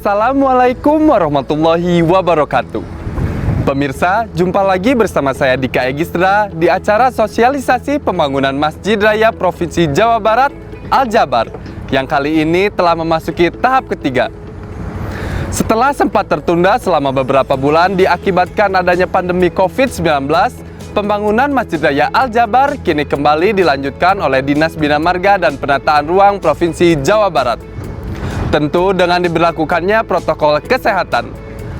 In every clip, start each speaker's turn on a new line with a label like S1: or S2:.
S1: Assalamualaikum warahmatullahi wabarakatuh. Pemirsa, jumpa lagi bersama saya Dika Egistra di acara sosialisasi pembangunan Masjid Raya Provinsi Jawa Barat Al-Jabar yang kali ini telah memasuki tahap ketiga. Setelah sempat tertunda selama beberapa bulan diakibatkan adanya pandemi COVID-19, pembangunan Masjid Raya Al-Jabar kini kembali dilanjutkan oleh Dinas Bina Marga dan Penataan Ruang Provinsi Jawa Barat. Tentu dengan diberlakukannya protokol kesehatan.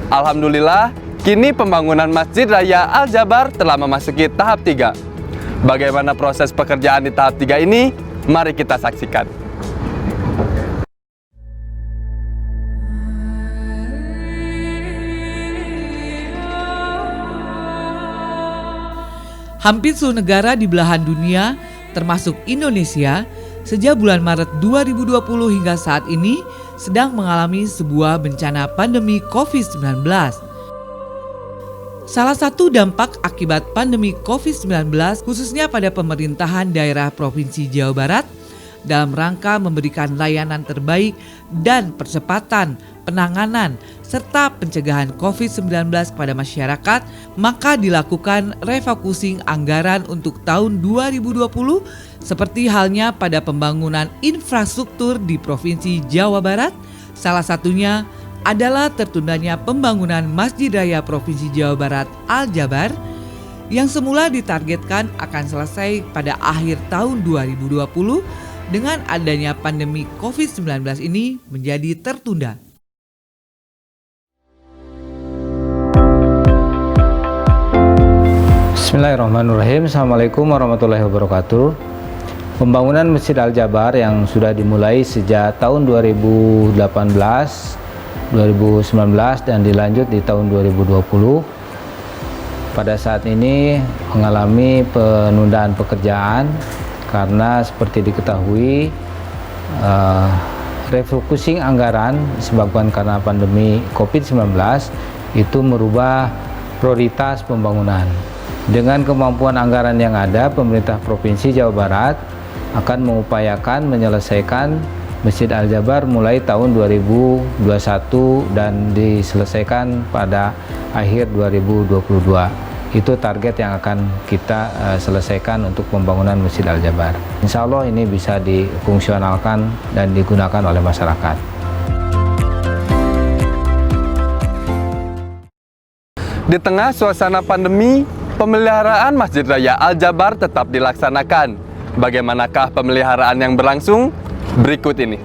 S1: Alhamdulillah, kini pembangunan Masjid Raya Al-Jabar telah memasuki tahap 3. Bagaimana proses pekerjaan di tahap 3 ini? Mari kita saksikan.
S2: Hampir seluruh negara di belahan dunia, termasuk Indonesia, sejak bulan Maret 2020 hingga saat ini sedang mengalami sebuah bencana pandemi COVID-19. Salah satu dampak akibat pandemi COVID-19 khususnya pada pemerintahan daerah Provinsi Jawa Barat dalam rangka memberikan layanan terbaik dan percepatan penanganan serta pencegahan COVID-19 kepada masyarakat, maka dilakukan refocusing anggaran untuk tahun 2020 seperti halnya pada pembangunan infrastruktur di Provinsi Jawa Barat, salah satunya adalah tertundanya pembangunan Masjid Raya Provinsi Jawa Barat Al-Jabar yang semula ditargetkan akan selesai pada akhir tahun 2020 dengan adanya pandemi COVID-19 ini menjadi tertunda.
S3: Bismillahirrahmanirrahim. Assalamualaikum warahmatullahi wabarakatuh. Pembangunan Masjid Al-Jabar yang sudah dimulai sejak tahun 2018 2019 dan dilanjut di tahun 2020 pada saat ini mengalami penundaan pekerjaan karena seperti diketahui refocusing anggaran disebabkan karena pandemi COVID-19 itu merubah prioritas pembangunan. Dengan kemampuan anggaran yang ada, pemerintah Provinsi Jawa Barat akan mengupayakan menyelesaikan Masjid Al-Jabar mulai tahun 2021 dan diselesaikan pada akhir 2022. Itu target yang akan kita selesaikan untuk pembangunan Masjid Al-Jabar. Insya Allah ini bisa difungsionalkan dan digunakan oleh masyarakat.
S1: Di tengah suasana pandemi, pemeliharaan Masjid Raya Al-Jabar tetap dilaksanakan. Bagaimanakah pemeliharaan yang berlangsung? Berikut ini.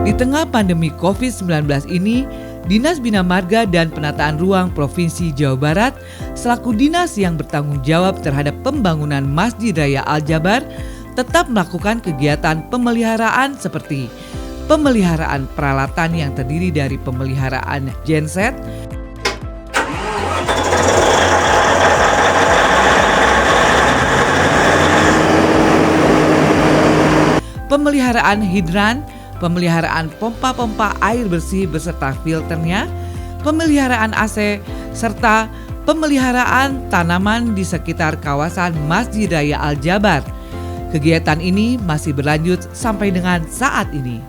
S2: Di tengah pandemi COVID-19 ini, Dinas Bina Marga dan Penataan Ruang Provinsi Jawa Barat selaku dinas yang bertanggung jawab terhadap pembangunan Masjid Raya Al-Jabar tetap melakukan kegiatan pemeliharaan seperti pemeliharaan peralatan yang terdiri dari pemeliharaan genset, pemeliharaan hidran, pemeliharaan pompa-pompa air bersih beserta filternya, pemeliharaan AC, serta pemeliharaan tanaman di sekitar kawasan Masjid Raya Al-Jabar. Kegiatan ini masih berlanjut sampai dengan saat ini.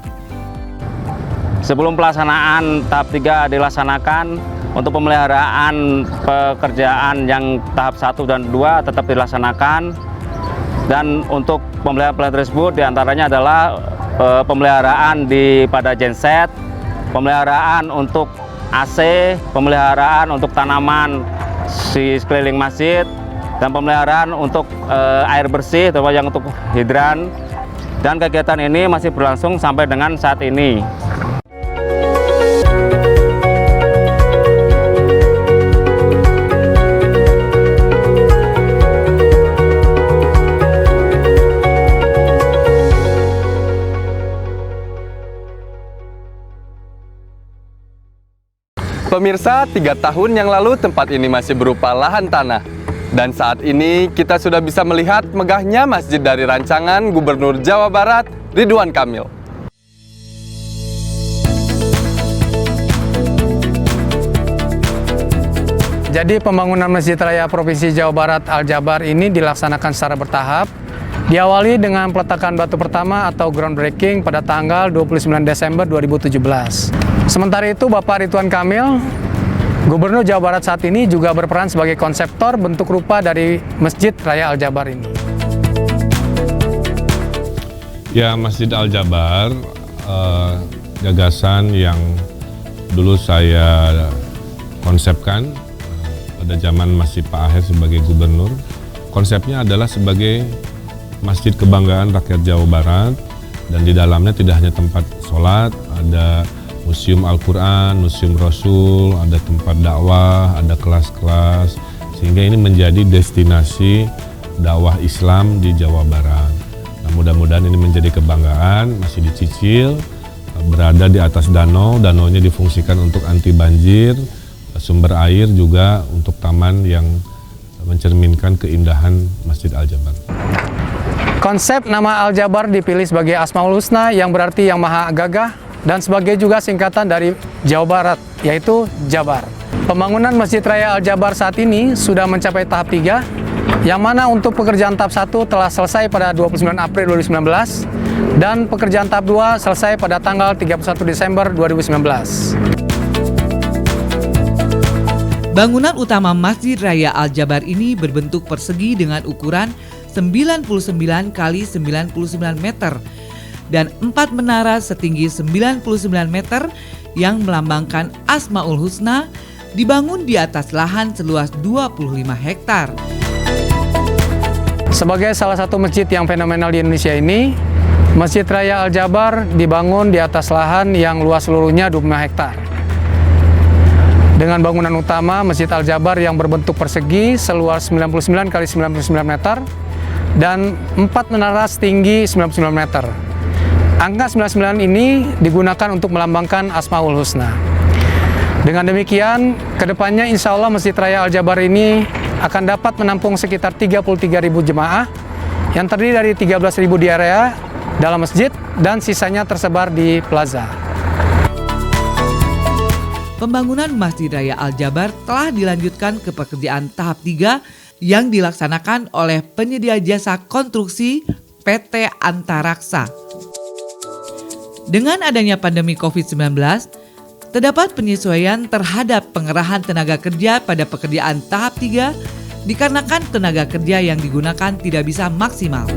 S4: Sebelum pelaksanaan tahap 3 dilaksanakan, untuk pemeliharaan pekerjaan yang tahap 1 dan 2 tetap dilaksanakan. Dan untuk pemeliharaan tersebut diantaranya adalah pemeliharaan pada genset, pemeliharaan untuk AC, pemeliharaan untuk tanaman di sekeliling masjid, dan pemeliharaan untuk air bersih, terutama untuk hidran. Dan kegiatan ini masih berlangsung sampai dengan saat ini.
S1: Pemirsa, 3 tahun yang lalu tempat ini masih berupa lahan tanah. Dan saat ini kita sudah bisa melihat megahnya masjid dari rancangan Gubernur Jawa Barat, Ridwan Kamil.
S5: Jadi pembangunan Masjid Raya Provinsi Jawa Barat Al-Jabar ini dilaksanakan secara bertahap Diawali dengan peletakan batu pertama atau groundbreaking pada tanggal 29 Desember 2017. Sementara itu, Bapak Ridwan Kamil, Gubernur Jawa Barat saat ini juga berperan sebagai konseptor bentuk rupa dari Masjid Raya Al-Jabar ini.
S6: Ya, Masjid Al-Jabar, gagasan yang dulu saya konsepkan pada zaman masih Pak Aher sebagai gubernur. Konsepnya adalah sebagai masjid kebanggaan rakyat Jawa Barat, dan di dalamnya tidak hanya tempat sholat, ada museum Al-Quran, museum Rasul, ada tempat dakwah, ada kelas-kelas, sehingga ini menjadi destinasi dakwah Islam di Jawa Barat. Nah, mudah-mudahan ini menjadi kebanggaan, masih dicicil, berada di atas danau, danaunya difungsikan untuk anti banjir, sumber air juga untuk taman yang mencerminkan keindahan Masjid Al-Jabar.
S5: Konsep nama Al-Jabar dipilih sebagai Asmaul Husna yang berarti yang maha gagah dan sebagai juga singkatan dari Jawa Barat, yaitu Jabar. Pembangunan Masjid Raya Al-Jabar saat ini sudah mencapai tahap 3, yang mana untuk pekerjaan tahap 1 telah selesai pada 29 April 2019 dan pekerjaan tahap 2 selesai pada tanggal 31 Desember 2019.
S2: Bangunan utama Masjid Raya Al-Jabar ini berbentuk persegi dengan ukuran 99 x 99 meter dan 4 menara setinggi 99 meter yang melambangkan Asmaul Husna dibangun di atas lahan seluas 25 hektar.
S5: Sebagai salah satu masjid yang fenomenal di Indonesia ini, Masjid Raya Al-Jabar dibangun di atas lahan yang luas seluruhnya 25 hektar. Dengan bangunan utama Masjid Al-Jabar yang berbentuk persegi seluas 99 x 99 meter dan 4 menara setinggi 99 meter. Angka 99 ini digunakan untuk melambangkan Asmaul Husna. Dengan demikian, kedepannya insya Allah Masjid Raya Al-Jabar ini akan dapat menampung sekitar 33.000 jemaah yang terdiri dari 13.000 di area dalam masjid dan sisanya tersebar di plaza.
S2: Pembangunan Masjid Raya Al-Jabar telah dilanjutkan ke pekerjaan tahap 3 yang dilaksanakan oleh penyedia jasa konstruksi PT Antaraksa. Dengan adanya pandemi COVID-19, terdapat penyesuaian terhadap pengerahan tenaga kerja pada pekerjaan tahap 3 dikarenakan tenaga kerja yang digunakan tidak bisa maksimal.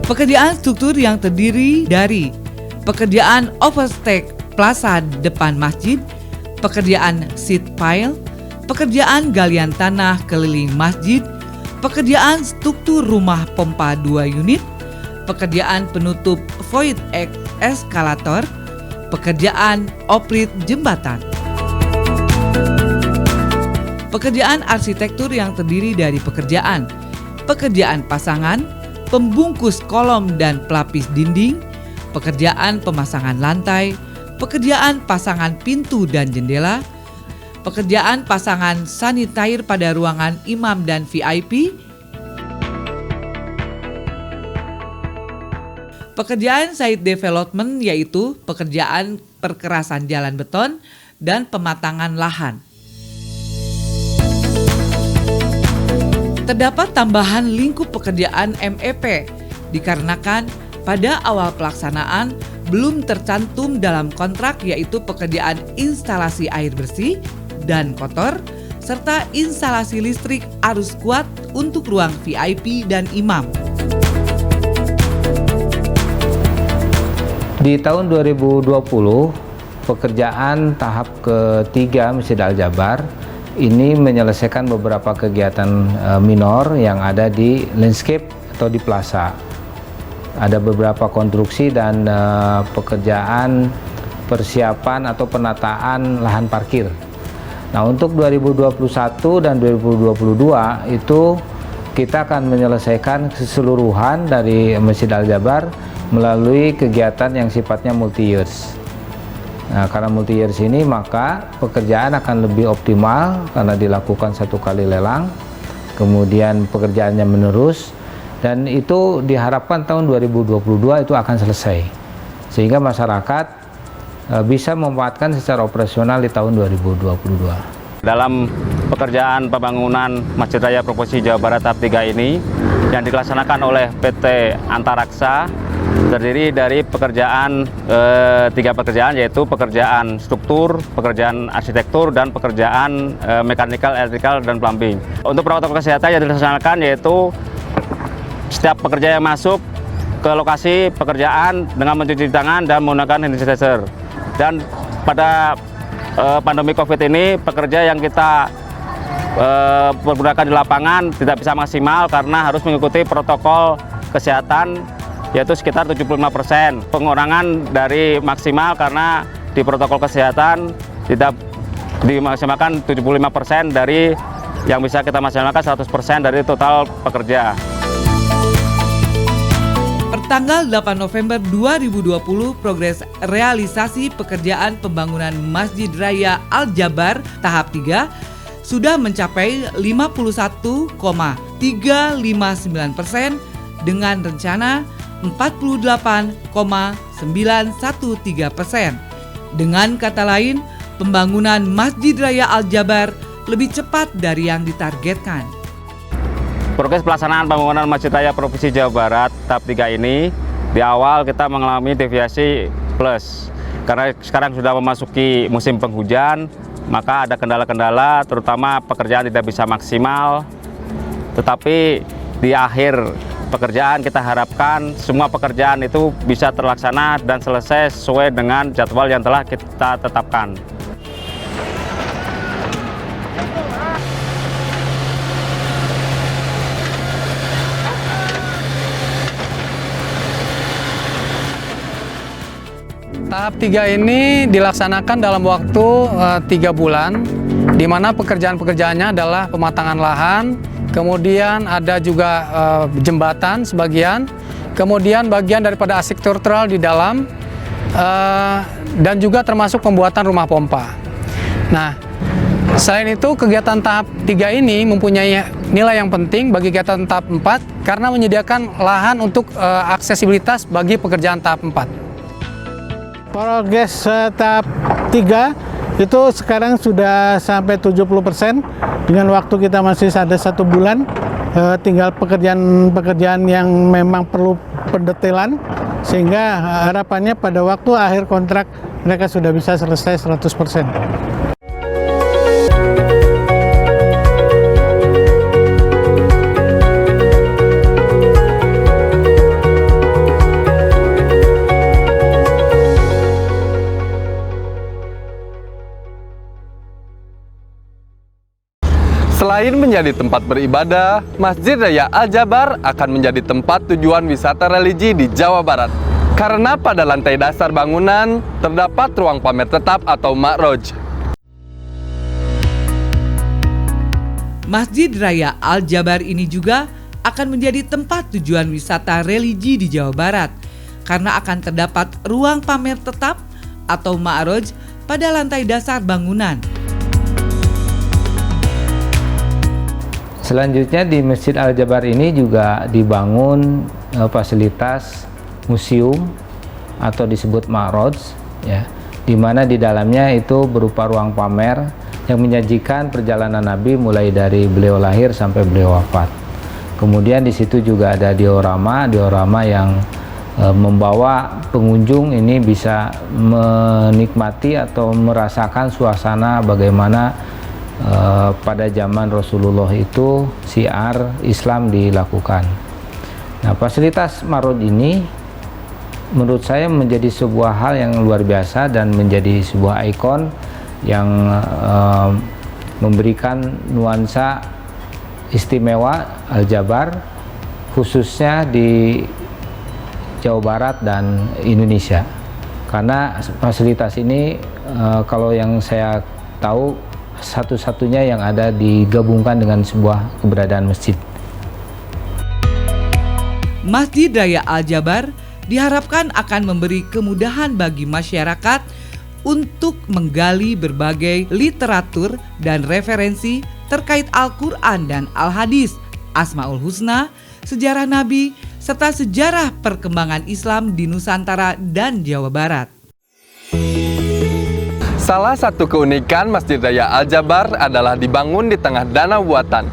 S2: Pekerjaan struktur yang terdiri dari pekerjaan overstack plaza depan masjid, pekerjaan seat pile, pekerjaan galian tanah keliling masjid, pekerjaan struktur rumah pompa 2 unit, pekerjaan penutup void eskalator, pekerjaan oprit jembatan. Pekerjaan arsitektur yang terdiri dari pekerjaan pasangan, pembungkus kolom dan pelapis dinding, pekerjaan pemasangan lantai, pekerjaan pasangan pintu dan jendela, pekerjaan pasangan sanitair pada ruangan imam dan VIP, pekerjaan site development yaitu pekerjaan perkerasan jalan beton dan pematangan lahan. Terdapat tambahan lingkup pekerjaan MEP dikarenakan pada awal pelaksanaan belum tercantum dalam kontrak yaitu pekerjaan instalasi air bersih dan kotor, serta instalasi listrik arus kuat untuk ruang VIP dan imam.
S3: Di tahun 2020, pekerjaan tahap ketiga Masjid Al-Jabar ini menyelesaikan beberapa kegiatan minor yang ada di landscape atau di plaza. Ada beberapa konstruksi dan pekerjaan persiapan atau penataan lahan parkir. Nah, untuk 2021 dan 2022 itu kita akan menyelesaikan keseluruhan dari Masjid Al-Jabar melalui kegiatan yang sifatnya multi-years. Nah, karena multi-years ini maka pekerjaan akan lebih optimal karena dilakukan satu kali lelang, kemudian pekerjaannya menerus, dan itu diharapkan tahun 2022 itu akan selesai. Sehingga masyarakat bisa memanfaatkan secara operasional di tahun 2022.
S4: Dalam pekerjaan pembangunan Masjid Raya Provinsi Jawa Barat tahap 3 ini yang dilaksanakan oleh PT Antaraksa terdiri dari tiga pekerjaan, yaitu pekerjaan struktur, pekerjaan arsitektur, dan pekerjaan mekanikal, elektrikal, dan plumbing. Untuk protokol kesehatan yang dilaksanakan yaitu setiap pekerja yang masuk ke lokasi pekerjaan dengan mencuci tangan dan menggunakan hand sanitizer. Dan pada pandemi COVID ini, pekerja yang kita pergunakan di lapangan tidak bisa maksimal karena harus mengikuti protokol kesehatan, yaitu sekitar 75%. Pengurangan dari maksimal karena di protokol kesehatan tidak dimaksimalkan 75% dari yang bisa kita maksimalkan 100% dari total pekerja.
S2: Pertanggal 8 November 2020, progres realisasi pekerjaan pembangunan Masjid Raya Al-Jabar tahap 3 sudah mencapai 51,359% dengan rencana 48,913%. Dengan kata lain, pembangunan Masjid Raya Al-Jabar lebih cepat dari yang ditargetkan.
S4: Progres pelaksanaan pembangunan Masjid Raya Provinsi Jawa Barat tahap 3 ini di awal kita mengalami deviasi plus. Karena sekarang sudah memasuki musim penghujan, maka ada kendala-kendala, terutama pekerjaan tidak bisa maksimal. Tetapi di akhir pekerjaan kita harapkan semua pekerjaan itu bisa terlaksana dan selesai sesuai dengan jadwal yang telah kita tetapkan.
S5: Tahap 3 ini dilaksanakan dalam waktu 3 bulan, di mana pekerjaan-pekerjaannya adalah pematangan lahan, kemudian ada juga jembatan sebagian, kemudian bagian daripada arsitektural di dalam, dan juga termasuk pembuatan rumah pompa. Nah, selain itu kegiatan tahap 3 ini mempunyai nilai yang penting bagi kegiatan tahap 4 karena menyediakan lahan untuk aksesibilitas bagi pekerjaan tahap 4.
S7: Progres tahap 3 itu sekarang sudah sampai 70%, dengan waktu kita masih ada 1 bulan, tinggal pekerjaan-pekerjaan yang memang perlu pendetailan, sehingga harapannya pada waktu akhir kontrak mereka sudah bisa selesai 100%.
S1: Selain menjadi tempat beribadah, Masjid Raya Al-Jabar akan menjadi tempat tujuan wisata religi di Jawa Barat. Karena pada lantai dasar bangunan terdapat ruang pamer tetap atau ma'roj.
S2: Masjid Raya Al-Jabar ini juga akan menjadi tempat tujuan wisata religi di Jawa Barat karena akan terdapat ruang pamer tetap atau ma'roj pada lantai dasar bangunan.
S3: Selanjutnya di Masjid Al-Jabar ini juga dibangun fasilitas museum atau disebut ma'roj, ya, di mana di dalamnya itu berupa ruang pamer yang menyajikan perjalanan Nabi mulai dari beliau lahir sampai beliau wafat. Kemudian di situ juga ada diorama yang membawa pengunjung ini bisa menikmati atau merasakan suasana bagaimana pada zaman Rasulullah itu syiar Islam dilakukan. Nah, fasilitas ma'roj ini menurut saya menjadi sebuah hal yang luar biasa dan menjadi sebuah ikon yang memberikan nuansa istimewa Al-Jabar khususnya di Jawa Barat dan Indonesia. Karena fasilitas ini kalau yang saya tahu satu-satunya yang ada digabungkan dengan sebuah keberadaan masjid.
S2: Masjid Raya Al-Jabar diharapkan akan memberi kemudahan bagi masyarakat untuk menggali berbagai literatur dan referensi terkait Al-Quran dan Al-Hadis, Asmaul Husna, sejarah Nabi, serta sejarah perkembangan Islam di Nusantara dan Jawa Barat.
S1: Salah satu keunikan Masjid Raya Al-Jabar adalah dibangun di tengah danau buatan.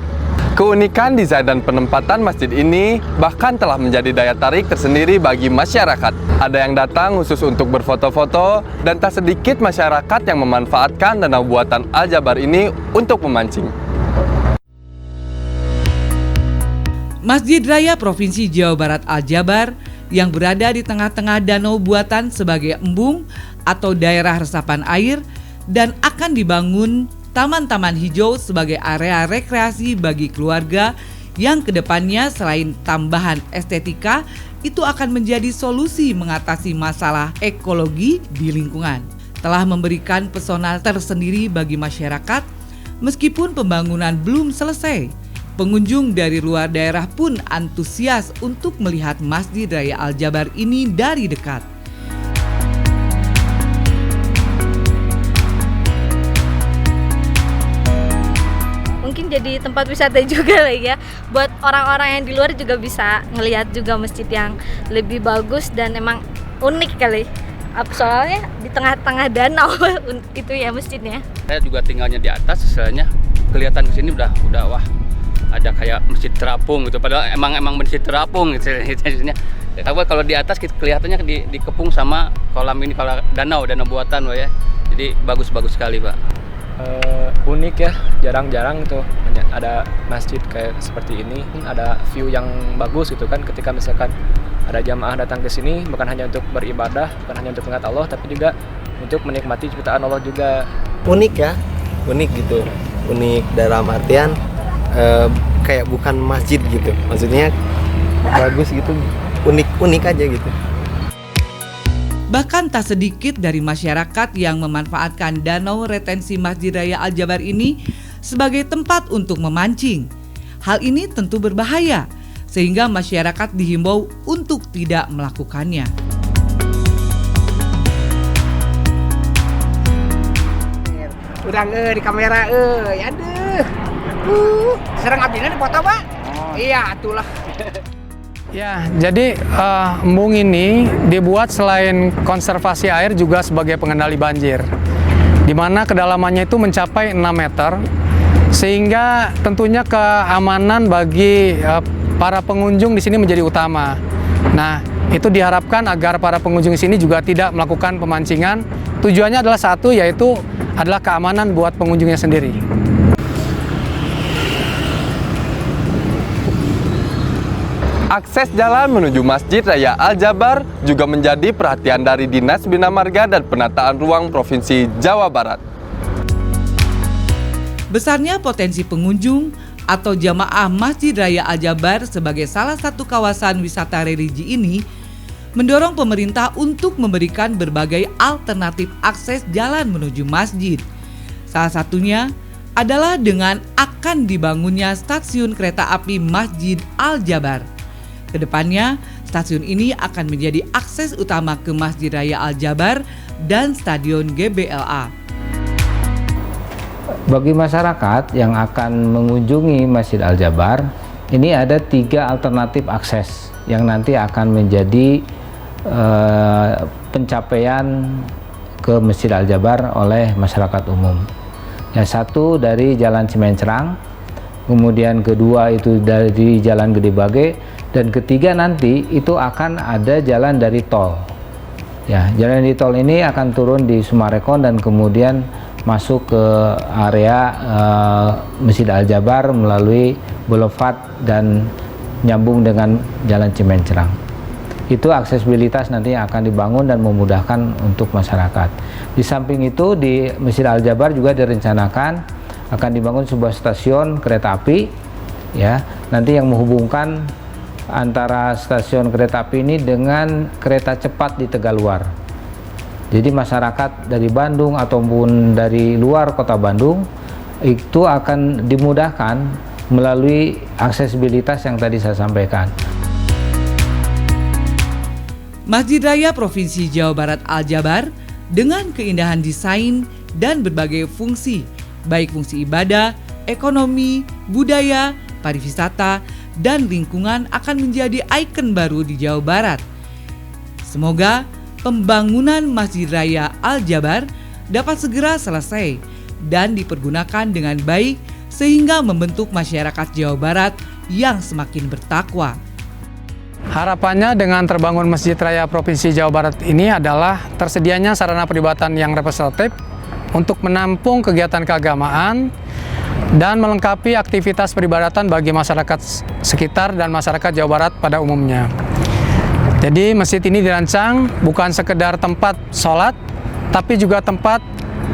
S1: Keunikan desain dan penempatan masjid ini bahkan telah menjadi daya tarik tersendiri bagi masyarakat. Ada yang datang khusus untuk berfoto-foto dan tak sedikit masyarakat yang memanfaatkan danau buatan Al-Jabar ini untuk memancing.
S2: Masjid Raya Provinsi Jawa Barat Al-Jabar yang berada di tengah-tengah danau buatan sebagai embung atau daerah resapan air dan akan dibangun taman-taman hijau sebagai area rekreasi bagi keluarga yang kedepannya selain tambahan estetika itu akan menjadi solusi mengatasi masalah ekologi di lingkungan. Telah memberikan pesona tersendiri bagi masyarakat meskipun pembangunan belum selesai. Pengunjung dari luar daerah pun antusias untuk melihat Masjid Raya Al-Jabar ini dari dekat.
S8: Mungkin jadi tempat wisata juga lah ya. Buat orang-orang yang di luar juga bisa ngelihat juga masjid yang lebih bagus dan emang unik kali. Soalnya di tengah-tengah danau itu ya masjidnya.
S9: Saya juga tinggalnya di atas, istilahnya kelihatan ke sini udah wah, ada kayak masjid terapung gitu. Padahal emang masjid terapung gitu istilahnya. Tapi kalau di atas kelihatannya dikepung sama kolam danau buatan ya. Jadi bagus sekali, Pak.
S10: Unik ya, jarang-jarang gitu ada masjid kayak seperti ini, ada view yang bagus gitu kan ketika misalkan ada jamaah datang ke sini bukan hanya untuk beribadah, bukan hanya untuk mengingat Allah tapi juga untuk menikmati ciptaan Allah juga.
S11: Unik ya, unik gitu, unik dalam artian kayak bukan masjid gitu, maksudnya bagus gitu, unik aja gitu.
S2: Bahkan tak sedikit dari masyarakat yang memanfaatkan danau retensi Masjid Raya Al-Jabar ini sebagai tempat untuk memancing. Hal ini tentu berbahaya, sehingga masyarakat dihimbau untuk tidak melakukannya.
S12: Udang di kamera aduh. Serang abdina di foto, Pak? Oh. Iya, itulah.
S5: Ya, jadi embung ini dibuat selain konservasi air juga sebagai pengendali banjir, di mana kedalamannya itu mencapai 6 meter, sehingga tentunya keamanan bagi para pengunjung di sini menjadi utama. Nah, itu diharapkan agar para pengunjung di sini juga tidak melakukan pemancingan. Tujuannya adalah satu, yaitu adalah keamanan buat pengunjungnya sendiri.
S1: Akses jalan menuju Masjid Raya Al-Jabar juga menjadi perhatian dari Dinas Bina Marga dan Penataan Ruang Provinsi Jawa Barat.
S2: Besarnya potensi pengunjung atau jamaah Masjid Raya Al-Jabar sebagai salah satu kawasan wisata religi ini mendorong pemerintah untuk memberikan berbagai alternatif akses jalan menuju masjid. Salah satunya adalah dengan akan dibangunnya stasiun kereta api Masjid Al-Jabar. Kedepannya, stasiun ini akan menjadi akses utama ke Masjid Raya Al-Jabar dan Stadion GBLA.
S3: Bagi masyarakat yang akan mengunjungi Masjid Al-Jabar, ini ada 3 alternatif akses yang nanti akan menjadi pencapaian ke Masjid Al-Jabar oleh masyarakat umum. Yang satu dari Jalan Cimencerang, kemudian kedua itu dari Jalan Gede Bage, dan ketiga nanti itu akan ada jalan dari tol. Ya, jalan di tol ini akan turun di Sumarekon dan kemudian masuk ke area Masjid Al-Jabar melalui Boulevard dan nyambung dengan Jalan Cimencerang. Itu aksesibilitas nanti akan dibangun dan memudahkan untuk masyarakat. Di samping itu di Masjid Al-Jabar juga direncanakan akan dibangun sebuah stasiun kereta api, ya, nanti yang menghubungkan antara stasiun kereta api ini dengan kereta cepat di Tegaluar. Jadi masyarakat dari Bandung ataupun dari luar kota Bandung itu akan dimudahkan melalui aksesibilitas yang tadi saya sampaikan.
S2: Masjid Raya Provinsi Jawa Barat Al-Jabar dengan keindahan desain dan berbagai fungsi, baik fungsi ibadah, ekonomi, budaya, pariwisata, dan lingkungan akan menjadi ikon baru di Jawa Barat. Semoga pembangunan Masjid Raya Al-Jabar dapat segera selesai dan dipergunakan dengan baik sehingga membentuk masyarakat Jawa Barat yang semakin bertakwa.
S5: Harapannya dengan terbangun Masjid Raya Provinsi Jawa Barat ini adalah tersedianya sarana peribadatan yang representatif untuk menampung kegiatan keagamaan dan melengkapi aktivitas peribadatan bagi masyarakat sekitar dan masyarakat Jawa Barat pada umumnya. Jadi masjid ini dirancang bukan sekedar tempat sholat, tapi juga tempat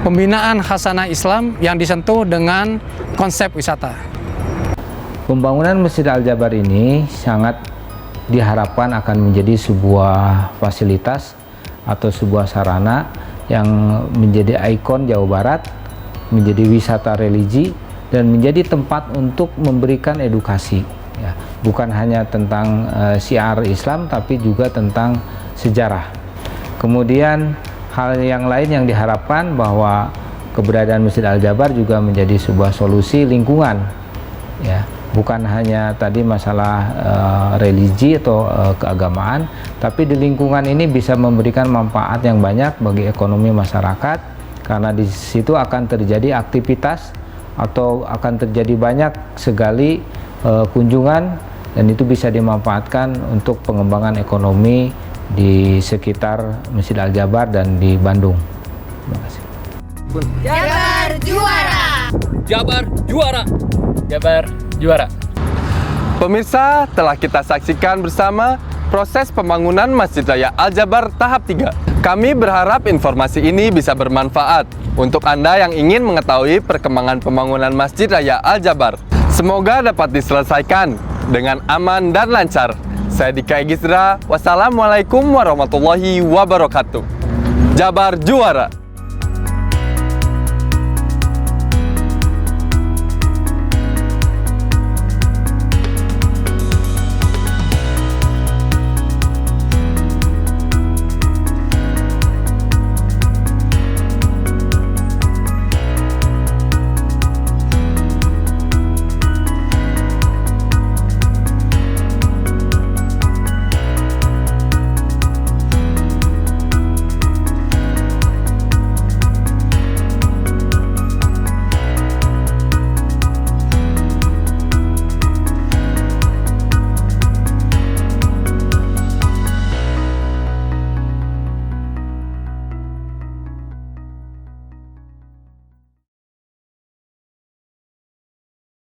S5: pembinaan khasanah Islam yang disentuh dengan konsep wisata.
S3: Pembangunan Masjid Al-Jabar ini sangat diharapkan akan menjadi sebuah fasilitas atau sebuah sarana yang menjadi ikon Jawa Barat, menjadi wisata religi, dan menjadi tempat untuk memberikan edukasi. Ya, bukan hanya tentang syiar Islam, tapi juga tentang sejarah. Kemudian hal yang lain yang diharapkan bahwa keberadaan Masjid Al-Jabar juga menjadi sebuah solusi lingkungan. Ya, bukan hanya tadi masalah religi atau keagamaan, tapi di lingkungan ini bisa memberikan manfaat yang banyak bagi ekonomi masyarakat, karena di situ akan terjadi aktivitas atau akan terjadi banyak sekali kunjungan, dan itu bisa dimanfaatkan untuk pengembangan ekonomi di sekitar Masjid Al-Jabar dan di Bandung. Terima kasih.
S13: Jabar juara.
S9: Jabar juara.
S10: Jabar juara.
S1: Pemirsa, telah kita saksikan bersama proses pembangunan Masjid Raya Al-Jabar tahap 3. Kami berharap informasi ini bisa bermanfaat untuk Anda yang ingin mengetahui perkembangan pembangunan Masjid Raya Al-Jabar. Semoga dapat diselesaikan dengan aman dan lancar. Saya Dika Egisra, wassalamualaikum warahmatullahi wabarakatuh. Jabar juara.